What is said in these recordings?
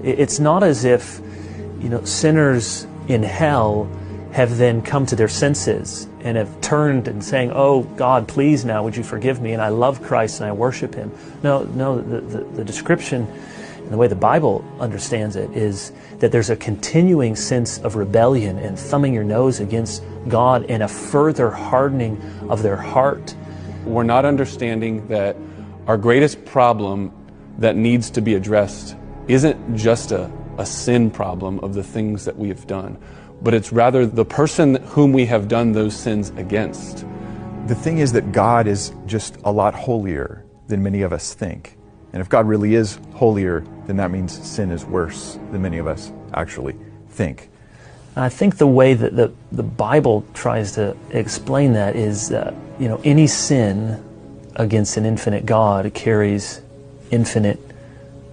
It's not as if, sinners in hell have then come to their senses and have turned and saying, "Oh God, please now would you forgive me, and I love Christ and I worship Him." No, the description and the way the Bible understands it is that there's a continuing sense of rebellion and thumbing your nose against God and a further hardening of their heart. We're not understanding that our greatest problem that needs to be addressed isn't just a sin problem of the things that we have done, but it's rather the person whom we have done those sins against. The thing is that God is just a lot holier than many of us think. And if God really is holier, then that means sin is worse than many of us actually think. I think the way that the Bible tries to explain that is that, any sin against an infinite God carries infinite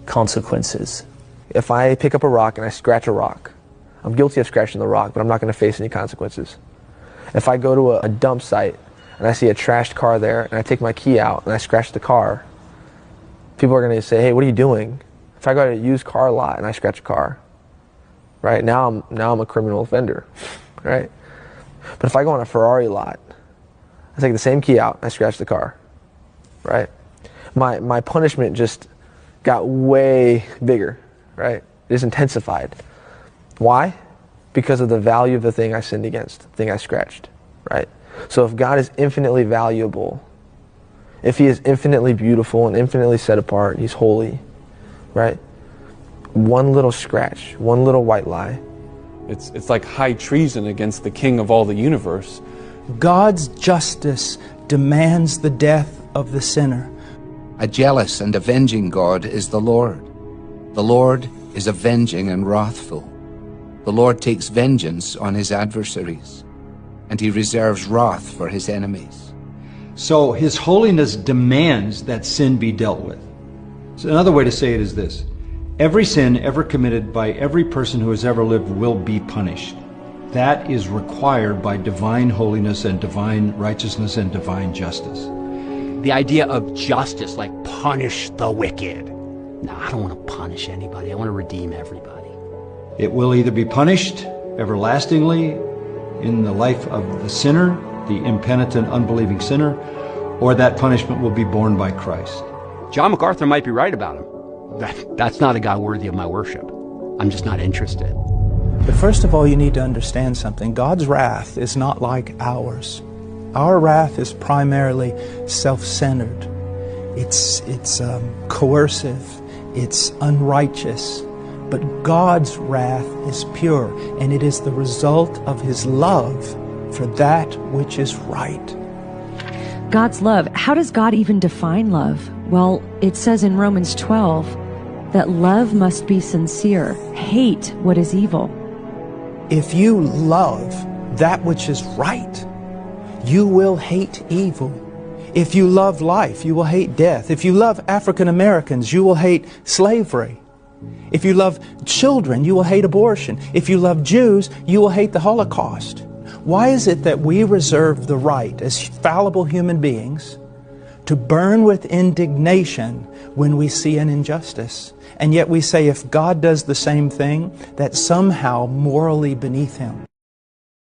consequences. If I pick up a rock and I scratch a rock, I'm guilty of scratching the rock, but I'm not going to face any consequences. If I go to a dump site and I see a trashed car there and I take my key out and I scratch the car, people are going to say, "Hey, what are you doing?" If I go to a used car lot and I scratch a car, right, now I'm a criminal offender, right? But if I go on a Ferrari lot, I take the same key out and I scratch the car, right? My punishment just got way bigger, right? It is intensified. Why? Because of the value of the thing I sinned against, the thing I scratched, right? So if God is infinitely valuable, if He is infinitely beautiful and infinitely set apart, He's holy, right? One little scratch, one little white lie. It's like high treason against the King of all the universe. God's justice demands the death of the sinner. A jealous and avenging God is the Lord. The Lord is avenging and wrathful. The Lord takes vengeance on His adversaries, and He reserves wrath for His enemies. So His holiness demands that sin be dealt with. So another way to say it is this: every sin ever committed by every person who has ever lived will be punished. That is required by divine holiness and divine righteousness and divine justice. The idea of justice, like punish the wicked. No, I don't want to punish anybody. I want to redeem everybody. It will either be punished everlastingly in the life of the sinner, the impenitent, unbelieving sinner, or that punishment will be borne by Christ. John MacArthur might be right about him. That's not a guy worthy of my worship. I'm just not interested. But first of all, you need to understand something. God's wrath is not like ours. Our wrath is primarily self-centered. It's coercive. It's unrighteous. But God's wrath is pure, and it is the result of His love for that which is right. God's love. How does God even define love? Well, it says in Romans 12 that love must be sincere. Hate what is evil. If you love that which is right, you will hate evil. If you love life, you will hate death. If you love African Americans, you will hate slavery. If you love children, you will hate abortion. If you love Jews, you will hate the Holocaust. Why is it that we reserve the right as fallible human beings to burn with indignation when we see an injustice? And yet we say if God does the same thing, that's somehow morally beneath Him.